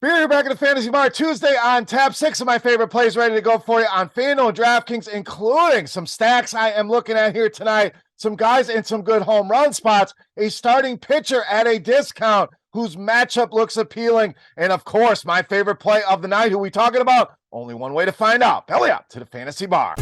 Beer back in the Fantasy Bar Tuesday on tap. 6 of my favorite plays ready to go for you on FanDuel and DraftKings, including some stacks I am looking at here tonight. Some guys in some good home run spots. A starting pitcher at a discount whose matchup looks appealing. And of course, my favorite play of the night. Who we talking about? Only one way to find out. Belly up to the Fantasy Bar.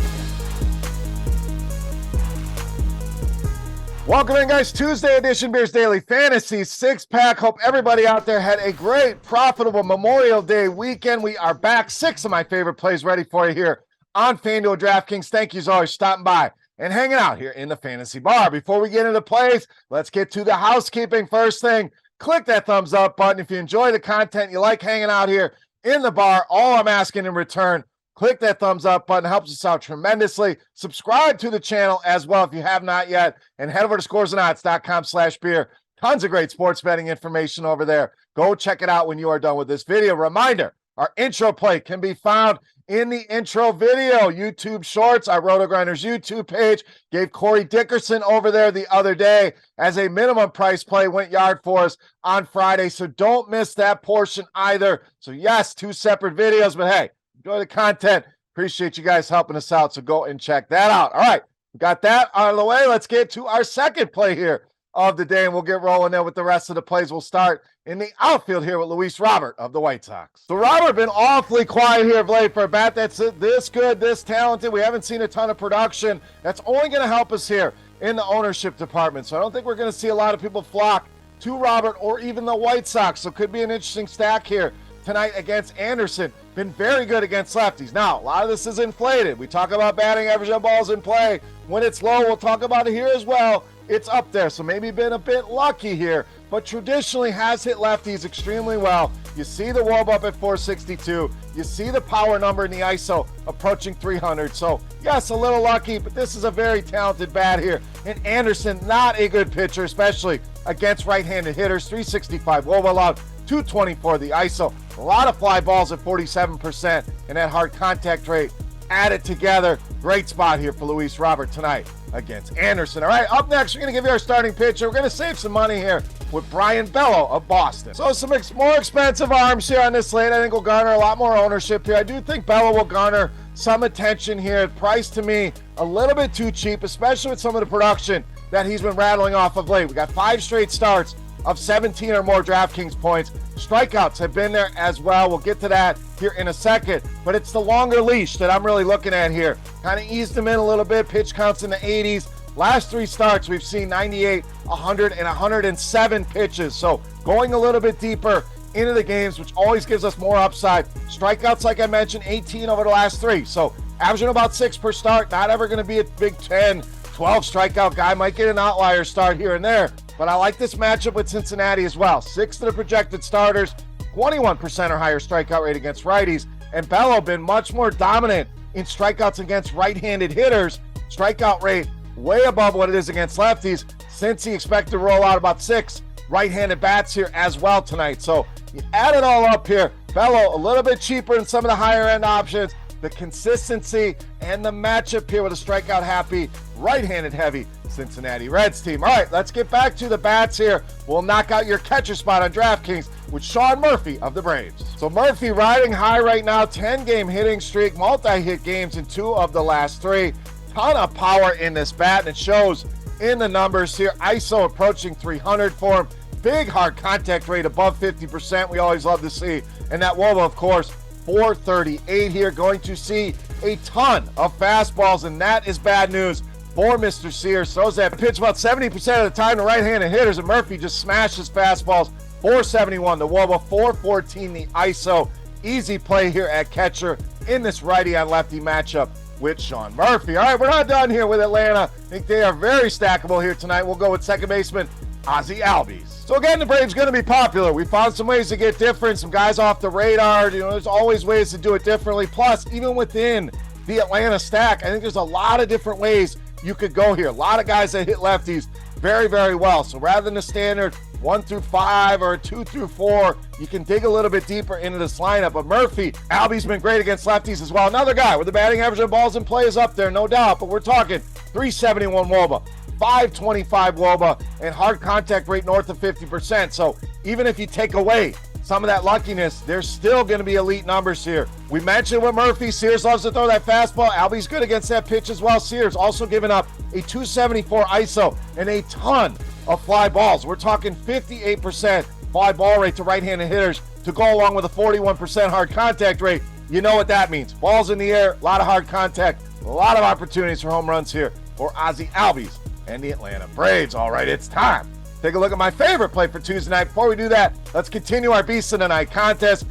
Welcome in, guys. Tuesday edition Beers Daily Fantasy 6-pack. Hope everybody out there had a great, profitable Memorial Day weekend. We are back. 6 of my favorite plays ready for you here on FanDuel DraftKings. Thank you as always stopping by and hanging out here in the Fantasy Bar. Before we get into plays, let's get to the housekeeping. First thing, click that thumbs up button. If you enjoy the content, you like hanging out here in the bar, all I'm asking in return, click that thumbs up button. It helps us out tremendously. Subscribe to the channel as well if you have not yet. And head over to scoresandodds.com/beer. Tons of great sports betting information over there. Go check it out when you are done with this video. Reminder, our intro play can be found in the intro video. YouTube Shorts, our RotoGrinders YouTube page. Gave Corey Dickerson over there the other day as a minimum price play. Went yard for us on Friday. So don't miss that portion either. So yes, 2 separate videos, but hey, enjoy the content. Appreciate you guys helping us out, so go and check that out. All right, we got that out of the way. Let's get to our second play here of the day, and we'll get rolling there with the rest of the plays. We'll start in the outfield here with Luis Robert of the White Sox. So Robert been awfully quiet here of late for a bat that's this good, this talented. We haven't seen a ton of production. That's only going to help us here in the ownership department. So I don't think we're going to see a lot of people flock to Robert or even the White Sox. So could be an interesting stack here tonight against Anderson. Been very good against lefties. Now, a lot of this is inflated. We talk about batting average on balls in play. When it's low, we'll talk about it here as well. It's up there, so maybe been a bit lucky here, but traditionally has hit lefties extremely well. You see the WOB up at 462. You see the power number in the ISO approaching 300. So, yes, a little lucky, but this is a very talented bat here. And Anderson, not a good pitcher, especially against right-handed hitters. 365 WOB allowed, 224 the ISO. A lot of fly balls at 47%, and that hard contact rate added together. Great spot here for Luis Robert tonight against Anderson. All right, up next, we're going to give you our starting pitcher. We're going to save some money here with Brian Bello of Boston. So some more expensive arms here on this slate. I think will garner a lot more ownership here. I do think Bello will garner some attention here. Price to me a little bit too cheap, especially with some of the production that he's been rattling off of late. We got 5 straight starts of 17 or more DraftKings points. Strikeouts have been there as well. We'll get to that here in a second, but it's the longer leash that I'm really looking at here. Kind of eased him in a little bit. Pitch counts in the 80s. Last 3 starts, we've seen 98, 100, and 107 pitches. So going a little bit deeper into the games, which always gives us more upside. Strikeouts, like I mentioned, 18 over the last 3. So averaging about 6 per start. Not ever going to be a big 10, 12 strikeout guy. Might get an outlier start here and there. But I like this matchup with Cincinnati as well. 6 of the projected starters, 21% or higher strikeout rate against righties. And Bello been much more dominant in strikeouts against right-handed hitters. Strikeout rate way above what it is against lefties. Since he expected to roll out about 6 right-handed bats here as well tonight. So you add it all up here. Bello a little bit cheaper than some of the higher-end options. The consistency and the matchup here with a strikeout-happy, right-handed heavy Cincinnati Reds team. All right, let's get back to the bats here. We'll knock out your catcher spot on DraftKings with Sean Murphy of the Braves. So Murphy riding high right now, 10-game hitting streak, multi-hit games in 2 of the last 3. Ton of power in this bat, and it shows in the numbers here. ISO approaching 300 for him. Big hard contact rate above 50%. We always love to see. And that WOBA, of course, 438 here. Going to see a ton of fastballs, and that is bad news for Mr. Sears. Throws that pitch about 70% of the time to right-handed hitters, and Murphy just smashes fastballs. 471 the WOBA, 414 the ISO. Easy play here at catcher in this righty on lefty matchup with Sean Murphy. All right, we're not done here with Atlanta. I think they are very stackable here tonight. We'll go with second baseman Ozzie Albies. So again, the Braves going to be popular. We found some ways to get different, some guys off the radar. You know, there's always ways to do it differently. Plus, even within the Atlanta stack, I think there's a lot of different ways you could go here. A lot of guys that hit lefties very, very well. So rather than the standard 1 through 5 or 2 through 4, you can dig a little bit deeper into this lineup. But Murphy, Albie's been great against lefties as well. Another guy with the batting average of balls in play is up there, no doubt. But we're talking 371 WOBA, 525 WOBA, and hard contact rate north of 50%. So even if you take away some of that luckiness, there's still going to be elite numbers here. We mentioned with Murphy, Sears loves to throw that fastball. Albies good against that pitch as well. Sears also giving up a 274 ISO and a ton of fly balls. We're talking 58% fly ball rate to right-handed hitters to go along with a 41% hard contact rate. You know what that means. Balls in the air, a lot of hard contact, a lot of opportunities for home runs here for Ozzie Albies and the Atlanta Braves. All right, it's time. Take a look at my favorite play for Tuesday night. Before we do that, let's continue our Beast of the Night contest.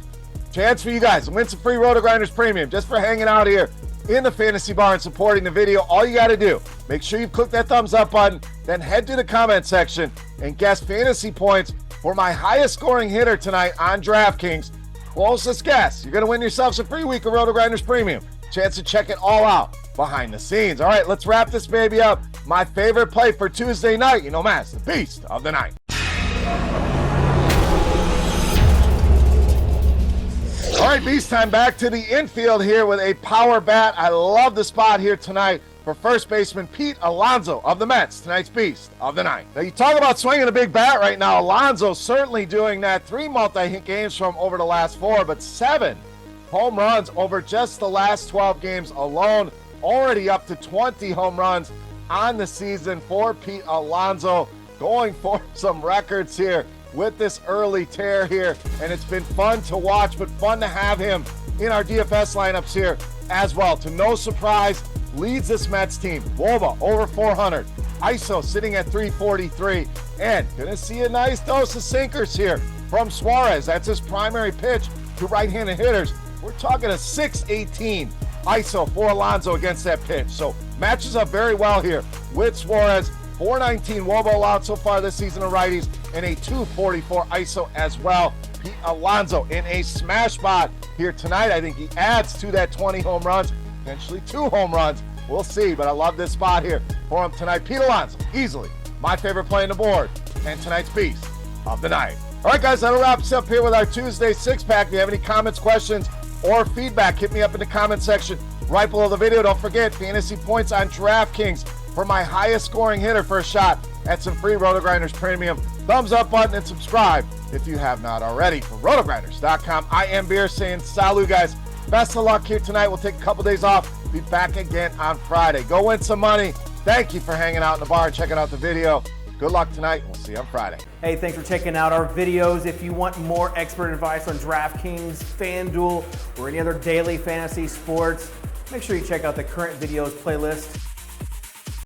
Chance for you guys to win some free RotoGrinders Premium just for hanging out here in the fantasy bar and supporting the video. All you got to do, make sure you click that thumbs up button, then head to the comment section and guess fantasy points for my highest scoring hitter tonight on DraftKings. Closest guess, you're going to win yourself some free week of RotoGrinders Premium. Chance to check it all out behind the scenes. All right, let's wrap this baby up. My favorite play for Tuesday night, you know, man, it's the Beast of the Night. All right, Beast time, back to the infield here with a power bat. I love the spot here tonight for first baseman Pete Alonso of the Mets, tonight's Beast of the Night. Now, you talk about swinging a big bat right now. Alonso certainly doing that. 3 multi-hit games from over the last 4, but 7 home runs over just the last 12 games alone. Already up to 20 home runs on the season for Pete Alonso, going for some records here with this early tear here, and it's been fun to watch, but fun to have him in our DFS lineups here as well. To no surprise, leads this Mets team. Woba over 400, ISO sitting at 343, and gonna see a nice dose of sinkers here from Suarez. That's his primary pitch to right-handed hitters. We're talking a 618 ISO for Alonso against that pitch. So matches up very well here with Suarez. 419 Wobo allowed so far this season of righties, and a 244 ISO as well. Pete Alonso in a smash spot here tonight. I think he adds to that 20 home runs, potentially 2 home runs. We'll see, but I love this spot here for him tonight. Pete Alonso, easily my favorite play on the board, and tonight's Beast of the Night. All right, guys, that'll wrap us up here with our Tuesday six-pack. If you have any comments, questions, or feedback, hit me up in the comment section right below the video. Don't forget, fantasy points on DraftKings for my highest scoring hitter for a shot at some free RotoGrinders Premium. Thumbs up button and subscribe if you have not already. For RotoGrinders.com, I am Beer saying salut, guys. Best of luck here tonight. We'll take a couple days off. Be back again on Friday. Go win some money. Thank you for hanging out in the bar and checking out the video. Good luck tonight. We'll see you on Friday. Hey, thanks for checking out our videos. If you want more expert advice on DraftKings, FanDuel, or any other daily fantasy sports, make sure you check out the current videos playlist